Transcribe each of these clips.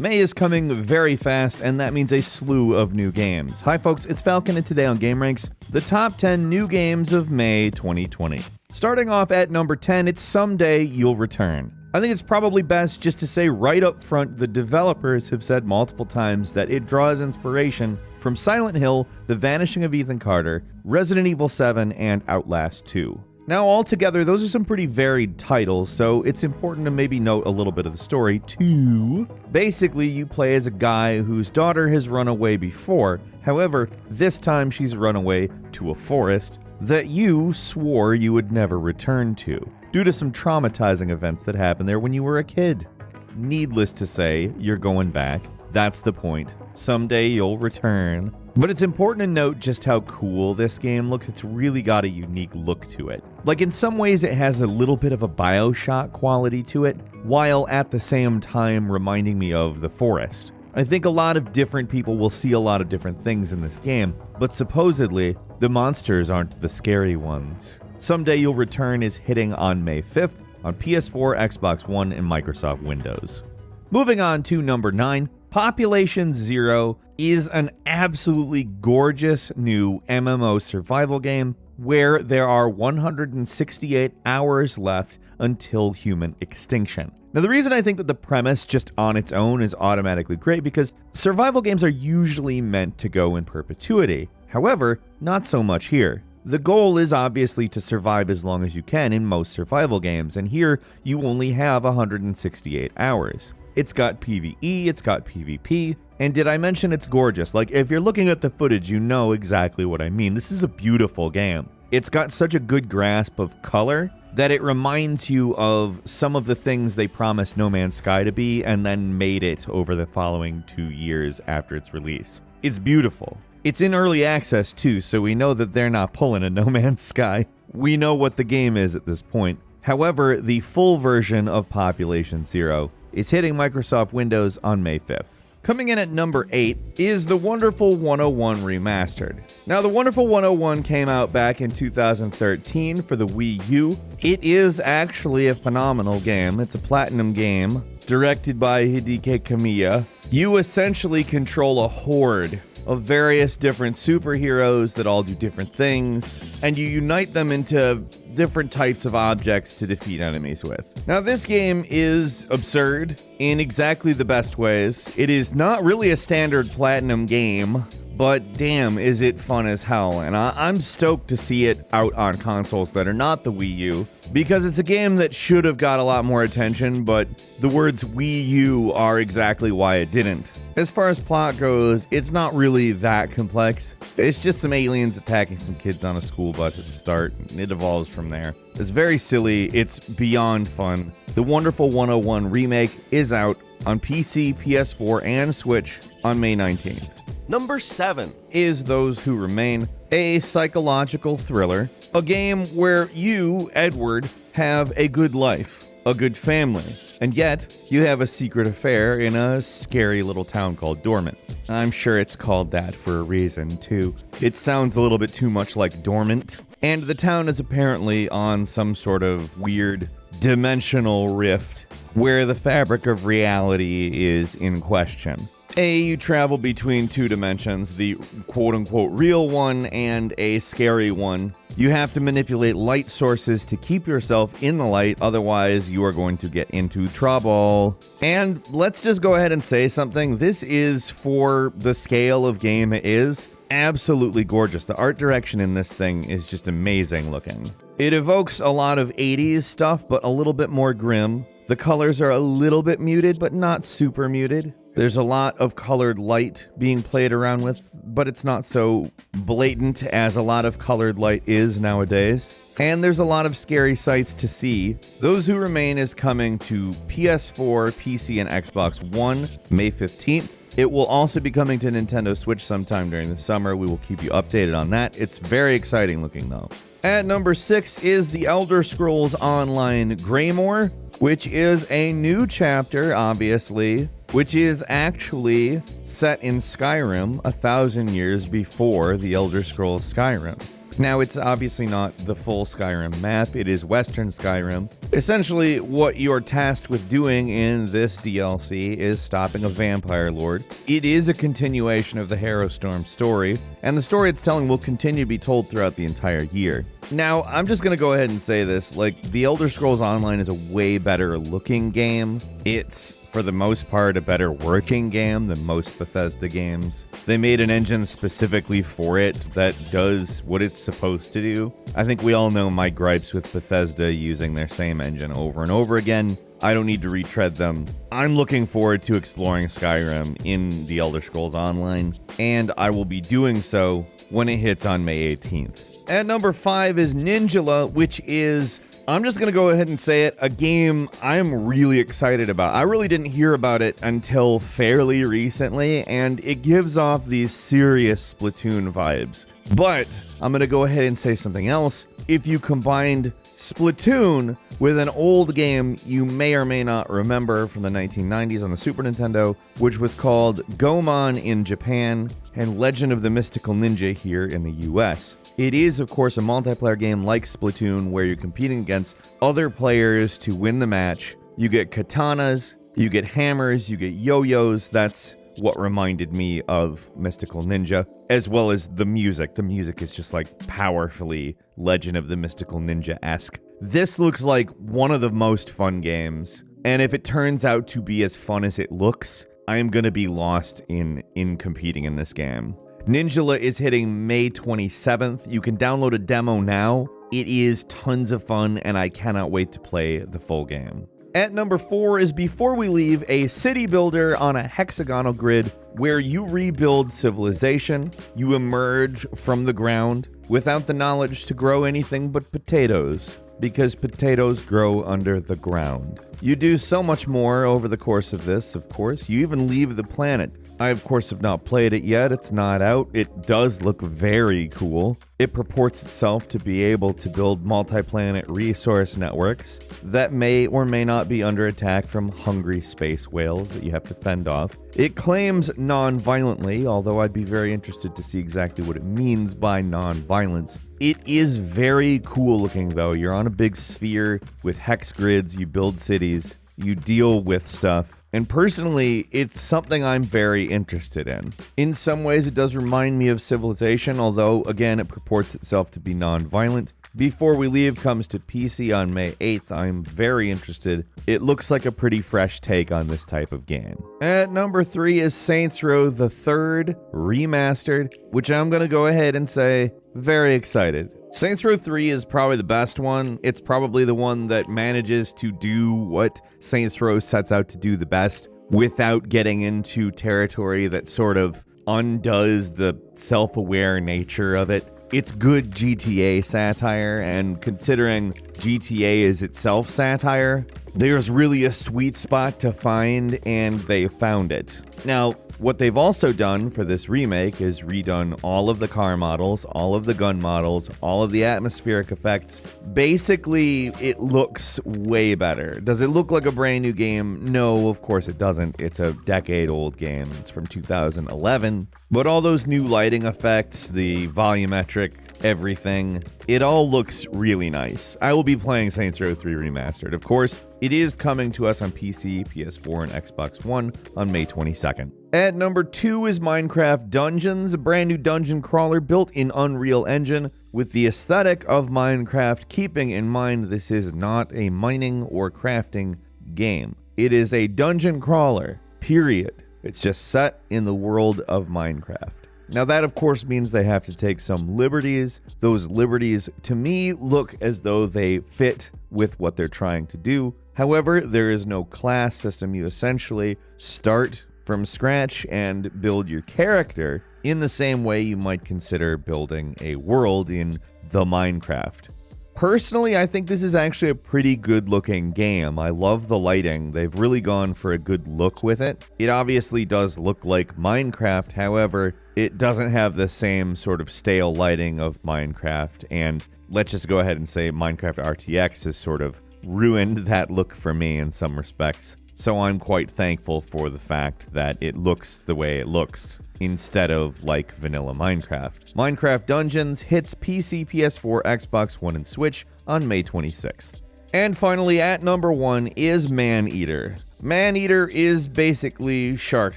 May is coming very fast, and that means a slew of new games. Hi folks, it's Falcon, and today on GameRanks, the top 10 new games of May 2020. Starting off at number 10, it's Someday You'll Return. I think it's probably best just to say right up front, the developers have said multiple times that it draws inspiration from Silent Hill, The Vanishing of Ethan Carter, Resident Evil 7, and Outlast 2. Now, altogether, those are some pretty varied titles, so it's important to maybe note a little bit of the story, too. Basically, you play as a guy whose daughter has run away before. However, this time she's run away to a forest that you swore you would never return to, due to some traumatizing events that happened there when you were a kid. Needless to say, you're going back. That's the point. Someday you'll return. But it's important to note just how cool this game looks. It's really got a unique look to it. Like, in some ways it has a little bit of a BioShock quality to it, while at the same time reminding me of The Forest. I think a lot of different people will see a lot of different things in this game, but supposedly, the monsters aren't the scary ones. Someday You'll Return is hitting on May 5th on PS4, Xbox One, and Microsoft Windows. Moving on to number 9, Population Zero is an absolutely gorgeous new MMO survival game where there are 168 hours left until human extinction. Now, the reason I think that the premise just on its own is automatically great because survival games are usually meant to go in perpetuity. However, not so much here. The goal is obviously to survive as long as you can in most survival games, and here you only have 168 hours. It's got PvE, it's got PvP, and did I mention it's gorgeous? Like, if you're looking at the footage, you know exactly what I mean. This is a beautiful game. It's got such a good grasp of color that it reminds you of some of the things they promised No Man's Sky to be and then made it over the following 2 years after its release. It's beautiful. It's in early access too, so we know that they're not pulling a No Man's Sky. We know what the game is at this point. However, the full version of Population Zero is hitting Microsoft Windows on May 5th. Coming in at number 8 is The Wonderful 101 Remastered. Now, The Wonderful 101 came out back in 2013 for the Wii U. It is actually a phenomenal game. It's a platinum game, directed by Hideki Kamiya. You essentially control a horde of various different superheroes that all do different things, and you unite them into different types of objects to defeat enemies with. Now, this game is absurd in exactly the best ways. It is not really a standard platinum game, but damn, is it fun as hell, and I'm stoked to see it out on consoles that are not the Wii U, because it's a game that should have got a lot more attention, but the words Wii U are exactly why it didn't. As far as plot goes, it's not really that complex. It's just some aliens attacking some kids on a school bus at the start, and it evolves from there. It's very silly, it's beyond fun. The Wonderful 101 remake is out on PC, PS4, and Switch on May 19th. Number 7 is Those Who Remain, a psychological thriller, a game where you, Edward, have a good life, a good family, and yet you have a secret affair in a scary little town called Dormant. I'm sure it's called that for a reason, too. It sounds a little bit too much like Dormant, and the town is apparently on some sort of weird dimensional rift where the fabric of reality is in question. You travel between two dimensions, the quote-unquote real one and a scary one. You have to manipulate light sources to keep yourself in the light, otherwise you are going to get into trouble. And let's just go ahead and say something. This is, for the scale of game it is, absolutely gorgeous. The art direction in this thing is just amazing looking. It evokes a lot of 80s stuff, but a little bit more grim. The colors are a little bit muted, but not super muted. There's a lot of colored light being played around with, but it's not so blatant as a lot of colored light is nowadays. And there's a lot of scary sights to see. Those Who Remain is coming to PS4, PC, and Xbox One May 15th. It will also be coming to Nintendo Switch sometime during the summer. We will keep you updated on that. It's very exciting looking though. At number 6 is The Elder Scrolls Online Greymoor, which is a new chapter, obviously, which is actually set in Skyrim 1,000 years before The Elder Scrolls Skyrim. Now, it's obviously not the full Skyrim map, it is Western Skyrim. Essentially, what you're tasked with doing in this DLC is stopping a vampire lord. It is a continuation of the Harrowstorm story, and the story it's telling will continue to be told throughout the entire year. Now, I'm just gonna go ahead and say this, like, The Elder Scrolls Online is a way better looking game. It's, for the most part, a better working game than most Bethesda games. They made an engine specifically for it that does what it's supposed to do. I think we all know my gripes with Bethesda using their same engine over and over again. I don't need to retread them. I'm looking forward to exploring Skyrim in The Elder Scrolls Online, and I will be doing so when it hits on May 18th. At number 5 is Ninjala, which is, I'm just going to go ahead and say it, a game I'm really excited about. I really didn't hear about it until fairly recently, and it gives off these serious Splatoon vibes. But I'm going to go ahead and say something else. If you combined Splatoon with an old game you may or may not remember from the 1990s on the Super Nintendo, which was called Gomon in Japan and Legend of the Mystical Ninja here in the US. It is, of course, a multiplayer game like Splatoon where you're competing against other players to win the match. You get katanas, you get hammers, you get yo-yos. That's what reminded me of Mystical Ninja, as well as the music. The music is just like powerfully Legend of the Mystical Ninja-esque. This looks like one of the most fun games, and if it turns out to be as fun as it looks, I am going to be lost in competing in this game. Ninjala is hitting May 27th. You can download a demo now. It is tons of fun, and I cannot wait to play the full game. At number 4 is Before We Leave, a city builder on a hexagonal grid where you rebuild civilization. You emerge from the ground without the knowledge to grow anything but potatoes, because potatoes grow under the ground. You do so much more over the course of this, of course. You even leave the planet. I, of course, have not played it yet. It's not out. It does look very cool. It purports itself to be able to build multi-planet resource networks that may or may not be under attack from hungry space whales that you have to fend off. It claims non-violently, although I'd be very interested to see exactly what it means by non-violence. It is very cool looking, though. You're on a big sphere with hex grids, you build cities, you deal with stuff. And personally, it's something I'm very interested in. In some ways, it does remind me of Civilization, although, again, it purports itself to be non-violent. Before We Leave comes to PC on May 8th. I'm very interested. It looks like a pretty fresh take on this type of game. At number 3 is Saints Row the Third Remastered, which I'm going to go ahead and say, very excited. Saints Row 3 is probably the best one. It's probably the one that manages to do what Saints Row sets out to do the best without getting into territory that sort of undoes the self-aware nature of it. It's good GTA satire, and considering GTA is itself satire, there's really a sweet spot to find, and they found it. Now, what they've also done for this remake is redone all of the car models, all of the gun models, all of the atmospheric effects. Basically, it looks way better. Does it look like a brand new game? No, of course it doesn't. It's a decade-old game. It's from 2011. But all those new lighting effects, the volumetric everything, it all looks really nice. I will be playing Saints Row 3 Remastered. Of course, it is coming to us on PC, PS4, and Xbox One on May 22nd. At number 2 is Minecraft Dungeons, a brand new dungeon crawler built in Unreal Engine with the aesthetic of Minecraft, keeping in mind this is not a mining or crafting game. It is a dungeon crawler, period. It's just set in the world of Minecraft. Now that, of course, means they have to take some liberties. Those liberties, to me, look as though they fit with what they're trying to do. However, there is no class system. You essentially start from scratch and build your character in the same way you might consider building a world in the Minecraft. Personally, I think this is actually a pretty good looking game. I love the lighting. They've really gone for a good look with it. It obviously does look like Minecraft, however, it doesn't have the same sort of stale lighting of Minecraft, and let's just go ahead and say Minecraft RTX has sort of ruined that look for me in some respects. So I'm quite thankful for the fact that it looks the way it looks, instead of like vanilla Minecraft. Minecraft Dungeons hits PC, PS4, Xbox One, and Switch on May 26th. And finally, at number 1 is Maneater. Maneater is basically Shark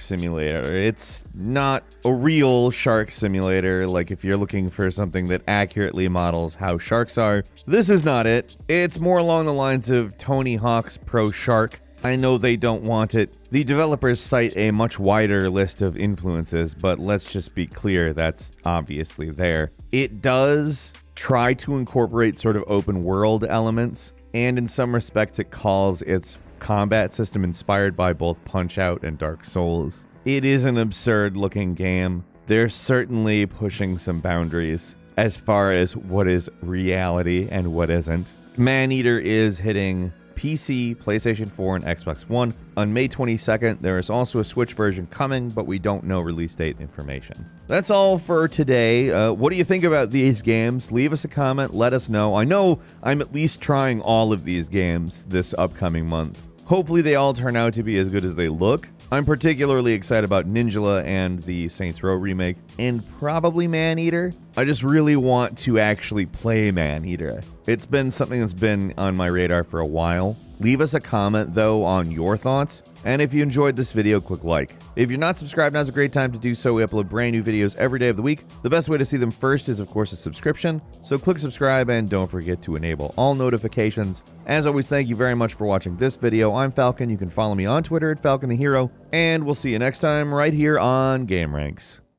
Simulator. It's not a real shark simulator, like if you're looking for something that accurately models how sharks are. This is not it. It's more along the lines of Tony Hawk's Pro Shark. I know they don't want it. The developers cite a much wider list of influences, but let's just be clear, that's obviously there. It does try to incorporate sort of open world elements, and in some respects it calls its combat system inspired by both Punch-Out and Dark Souls. It is an absurd looking game. They're certainly pushing some boundaries as far as what is reality and what isn't. Maneater is hitting PC, PlayStation 4, and Xbox One on May 22nd. There is also a Switch version coming, but we don't know release date information. That's all for today. What do you think about these games? Leave us a comment, let us know. I know I'm at least trying all of these games this upcoming month. Hopefully they all turn out to be as good as they look. I'm particularly excited about Ninjala and the Saints Row remake, and probably Maneater. I just really want to actually play Maneater. It's been something that's been on my radar for a while. Leave us a comment, though, on your thoughts. And if you enjoyed this video, click like. If you're not subscribed, now's a great time to do so. We upload brand new videos every day of the week. The best way to see them first is, of course, a subscription. So click subscribe and don't forget to enable all notifications. As always, thank you very much for watching this video. I'm Falcon. You can follow me on Twitter at Falcon the Hero. And we'll see you next time right here on GameRanks.